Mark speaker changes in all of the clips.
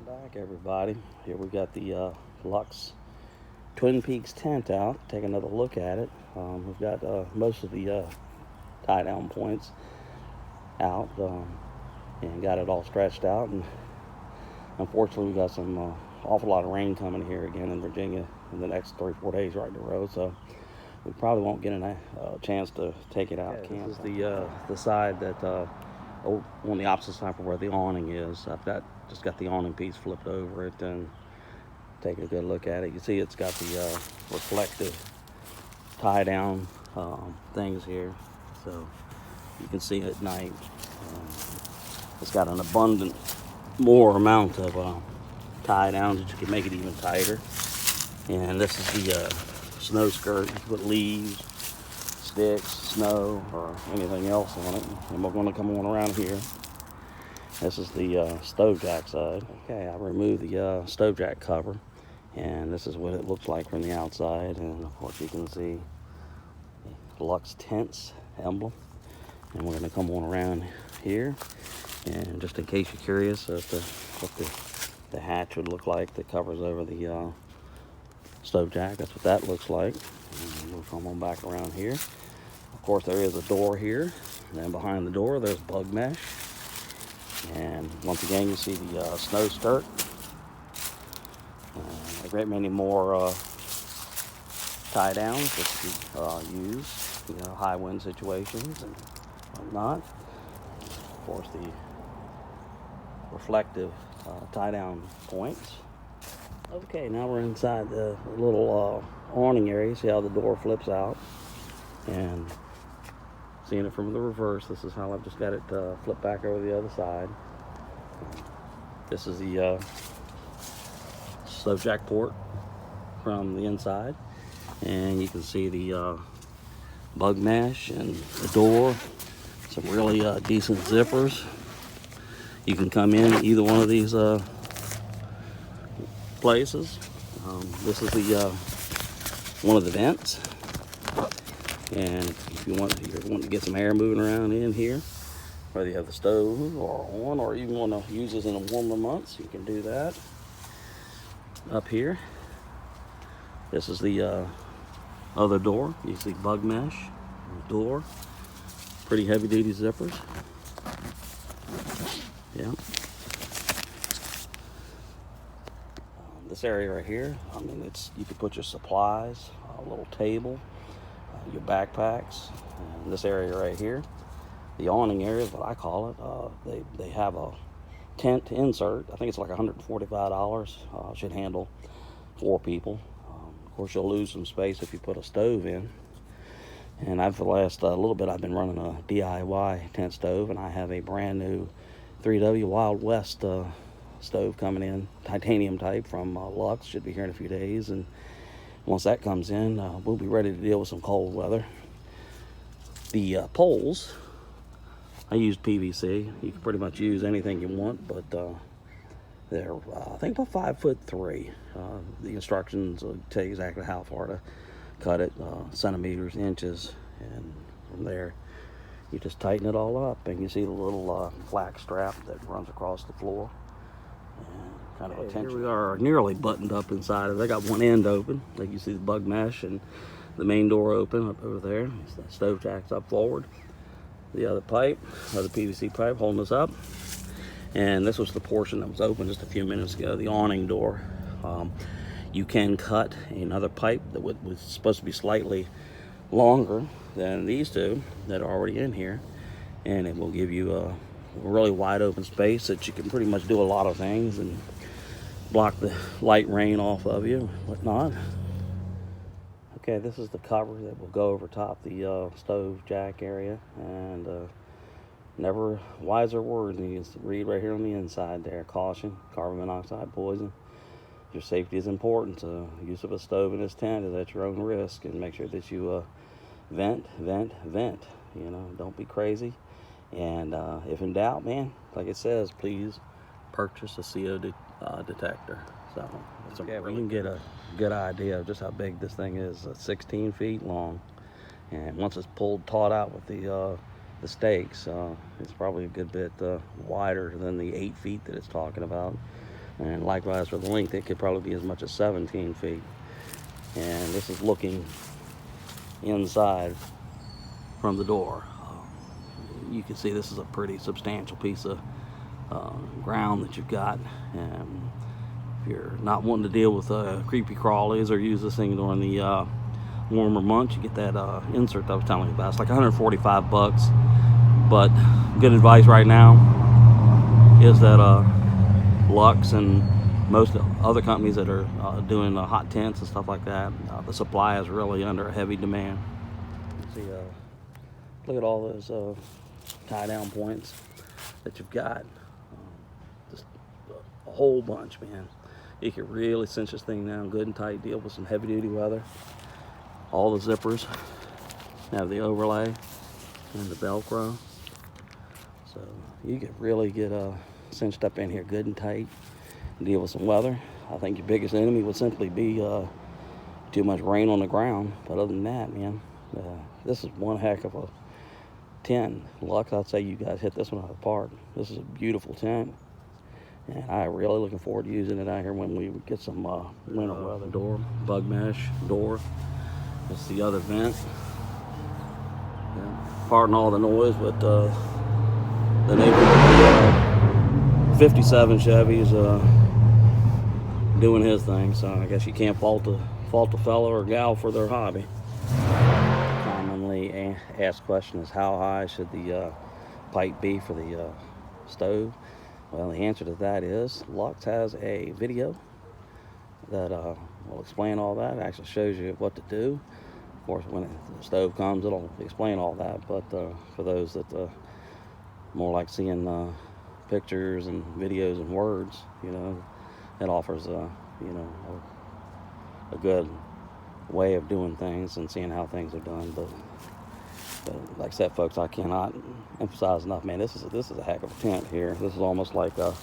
Speaker 1: Welcome back, everybody. Here we got the Luxe Twin Peaks tent out. Take another look at it. We've got most of the tie down points out and got it all stretched out. And unfortunately, we got some awful lot of rain coming here again in Virginia in the next 3-4 days right in a row. So we probably won't get a chance to take it out. Okay, this is the side that on the opposite side from where the awning is. I've just got the awning piece flipped over it and take a good look at it. You see it's got the reflective tie down things here, so you can see it at night. It's got an abundant more amount of tie downs that you can make it even tighter. And this is the snow skirt. You can put leaves, sticks, snow, or anything else on it. And we're going to come on around here. This is the stove jack side. Okay, I removed the stove jack cover, and this is what it looks like from the outside. And of course you can see the Luxe Tents emblem. And we're going to come on around here, and just in case you're curious as to what the hatch would look like that covers over the stove jack, that's what that looks like. And we'll come on back around here. Of course there is a door here, and then behind the door there's bug mesh. And once again, you see the snow skirt. A great many more tie downs that you use, high wind situations and whatnot. Of course, the reflective tie down points. Okay, now we're inside the little awning area. See how the door flips out? And seeing it from the reverse, this is how I've just got it flipped back over the other side. This is the stove jack port from the inside, and you can see the bug mesh and the door. Some really decent zippers. You can come in either one of these places. This is the one of the vents. And if you're wanting to get some air moving around in here, whether you have the stove or on, or even want to use this in the warmer months, you can do that. Up here, this is the other door. You see bug mesh door, pretty heavy duty zippers. Yeah. This area right here, I mean, you can put your supplies, a little table, your backpacks. And this area right here, the awning area is what I call it. They have a tent insert. I think it's like $145. Should handle 4 people. Of course, you'll lose some space if you put a stove in. And for the last little bit, I've been running a DIY tent stove, and I have a brand new 3W Wild West stove coming in, titanium type from Luxe. Should be here in a few days, and once that comes in, we'll be ready to deal with some cold weather. The poles, I used PVC. You can pretty much use anything you want, but they're I think about 5'3". The instructions will tell you exactly how far to cut it, centimeters, inches, and from there you just tighten it all up, and you see the little black strap that runs across the floor. And kind of a tension. Here we are, nearly buttoned up inside of it. I got one end open, like you see the bug mesh, and the main door open up over there. That stove jack's up forward. The other pipe, the PVC pipe holding us up. And this was the portion that was open just a few minutes ago, the awning door. You can cut another pipe that was supposed to be slightly longer than these two that are already in here, and it will give you a really wide open space that you can pretty much do a lot of things and block the light rain off of you, whatnot. Okay, this is the cover that will go over top the stove jack area, and never wiser word than you can read right here on the inside there. Caution, carbon monoxide poison. Your safety is important. So use of a stove in this tent is at your own risk, and make sure that you vent. Don't be crazy. And if in doubt, man, like it says, please purchase a CO detector. So we can get a good idea of just how big this thing is. 16 feet long, and once it's taut out with the stakes, it's probably a good bit wider than the 8 feet that it's talking about. And likewise for the length, it could probably be as much as 17 feet. And this is looking inside from the door. You can see this is a pretty substantial piece of ground that you've got. And if you're not wanting to deal with creepy crawlies or use this thing during the warmer months, you get that insert that I was telling you about. It's like 145 bucks. But good advice right now is that Luxe and most other companies that are doing hot tents and stuff like that, the supply is really under a heavy demand. See, look at all those tie down points that you've got. Just a whole bunch, man. You can really cinch this thing down good and tight, deal with some heavy duty weather. All the zippers have the overlay and the Velcro. So you can really get cinched up in here good and tight and deal with some weather. I think your biggest enemy would simply be too much rain on the ground. But other than that, man, this is one heck of a tent. Luxe, I'd say you guys hit this one out of the park. This is a beautiful tent, and I'm really looking forward to using it out here when we get some winter weather. Door, bug mesh door. It's the other vent. Yeah. Pardon all the noise, but the neighbor 57 Chevy's doing his thing, so I guess you can't fault a fellow or gal for their hobby. Commonly asked question is, how high should the pipe be for the stove? Well, the answer to that is Luxe has a video that will explain all that. It actually shows you what to do. Of course, when the stove comes, it'll explain all that. But for those that more like seeing pictures and videos and words, you know, it offers a good way of doing things and seeing how things are done. But like I said, folks, I cannot emphasize enough, man, this is a heck of a tent here. This is almost like the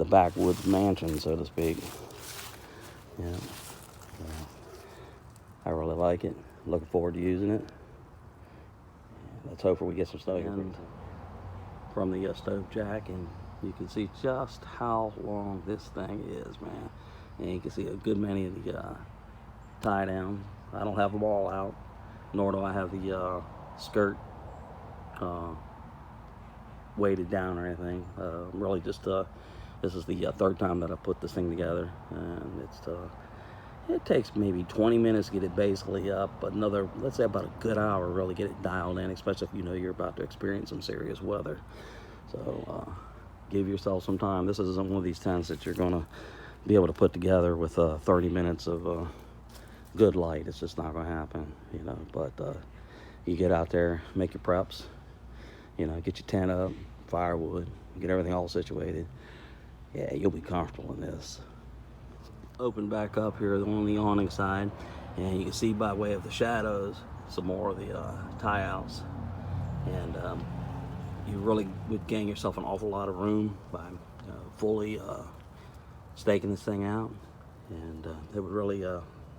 Speaker 1: backwoods mansion, so to speak. Yeah, I really like it. Looking forward to using it. Let's hope we get some stove from the stove jack, and you can see just how long this thing is, man. And you can see a good many of the tie down. I don't have them all out, nor do I have the skirt weighted down or anything. Really just this is the third time that I put this thing together, and it takes maybe 20 minutes to get it basically up, but another, let's say about a good hour, really get it dialed in, especially if you know you're about to experience some serious weather. So give yourself some time. This isn't one of these tents that you're gonna be able to put together with 30 minutes of good light. It's just not gonna happen, you know. But you get out there, make your preps, you know, get your tent up, firewood, get everything all situated. Yeah, you'll be comfortable in this. Open back up here on the awning side, and you can see by way of the shadows some more of the tie outs, and you really would gain yourself an awful lot of room by fully staking this thing out, and it would really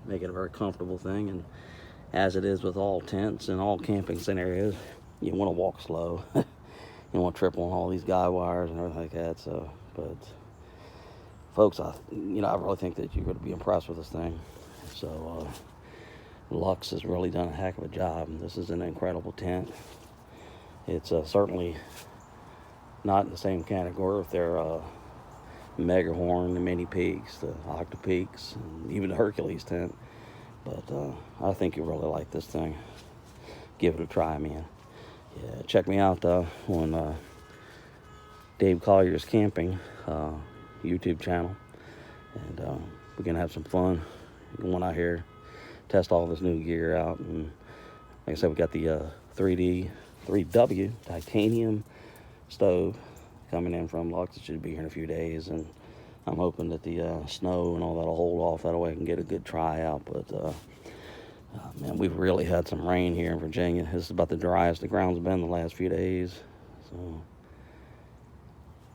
Speaker 1: make it a very comfortable thing. And as it is with all tents and all camping scenarios, you want to walk slow. You don't want to trip on all these guy wires and everything like that. So, but folks, I really think that you're going to be impressed with this thing. So Luxe has really done a heck of a job. This is an incredible tent. It's certainly not in the same category with their Megahorn, the Mini Peaks, the Octa Peaks, and even the Hercules tent. But I think you'll really like this thing. Give it a try, man. Yeah, check me out on Dave Collier's Camping YouTube channel, and we're gonna have some fun going out here, test all this new gear out. And like I said, we got the 3W titanium stove coming in from Luxe. It should be here in a few days, and I'm hoping that the snow and all that'll hold off. That way I can get a good try out. But man, we've really had some rain here in Virginia. This is about the driest the ground's been the last few days. So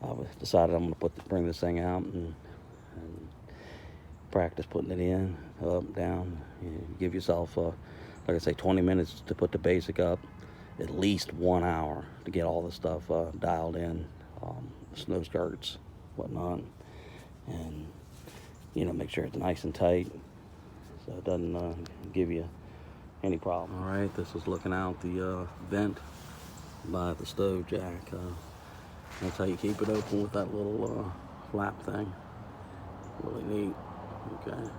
Speaker 1: I decided I'm going to bring this thing out and practice putting it in, up, down. Give yourself, like I say, 20 minutes to put the basic up, at least 1 hour to get all the stuff dialed in. snow skirts, whatnot, and make sure it's nice and tight so it doesn't give you any problem. All right, this is looking out the vent by the stove jack. That's how you keep it open with that little flap thing. Really neat. Okay,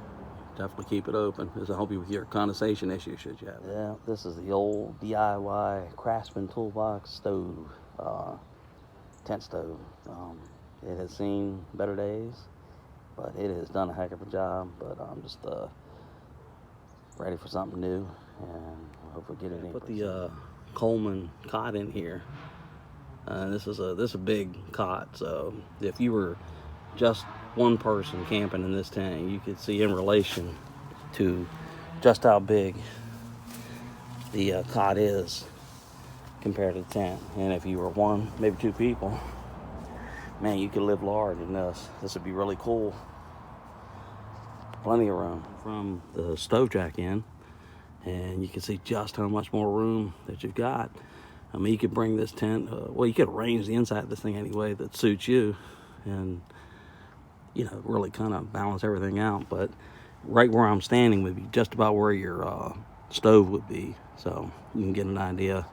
Speaker 1: definitely keep it open. This will help you with your condensation issue should you have it. Yeah, this is the old DIY Craftsman Toolbox stove, tent stove. It has seen better days, but it has done a heck of a job. But I'm just ready for something new, and hopefully get it in. Put the Coleman cot in here. This is a big cot, so if you were just one person camping in this tent, you could see in relation to just how big the cot is compared to the tent. And if you were one, maybe two people, man, you could live large in this. This would be really cool. Plenty of room from the stove jack in, and you can see just how much more room that you've got. I mean, you could bring this tent, well, you could arrange the inside of this thing any way that suits you, and really kind of balance everything out. But right where I'm standing would be just about where your stove would be, so you can get an idea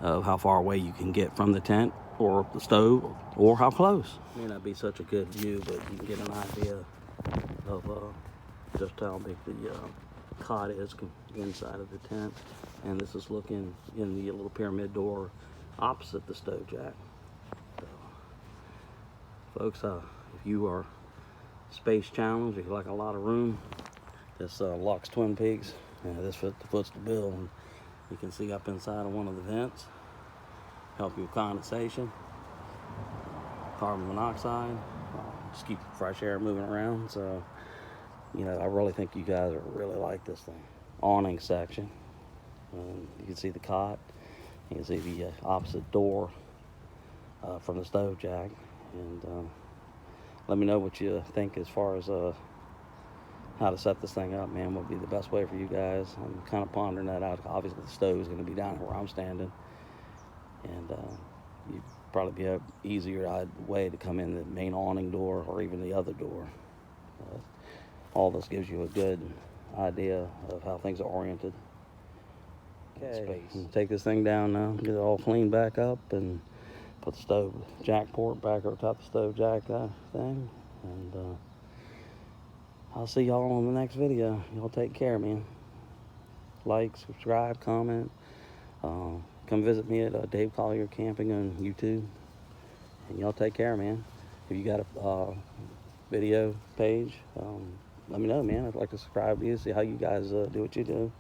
Speaker 1: of how far away you can get from the tent or the stove, or how close. May not be such a good view, but you can get an idea of just how big the cot is inside of the tent. And this is looking in the little pyramid door opposite the stove jack. So, folks, if you are space challenged, if you like a lot of room, this Luxe Twinpeaks, this foots the bill. And you can see up inside of one of the vents, help you with condensation, carbon monoxide, just keep fresh air moving around. So I really think you guys will really like this thing. Awning section. You can see the cot. You can see the opposite door from the stove jack. And let me know what you think as far as how to set this thing up, man. What would be the best way for you guys? I'm kind of pondering that out. Obviously, the stove is going to be down where I'm standing. And you'd probably be an easier way to come in the main awning door or even the other door. All this gives you a good idea of how things are oriented. Okay, take this thing down now, get it all cleaned back up, and put the stove jack port back over top the stove jack thing. And I'll see y'all on the next video. Y'all take care, man. Like, subscribe, comment. Come visit me at Dave Collier Camping on YouTube. And y'all take care, man. If you got a video page, let me know, man. I'd like to subscribe to you, see how you guys do what you do.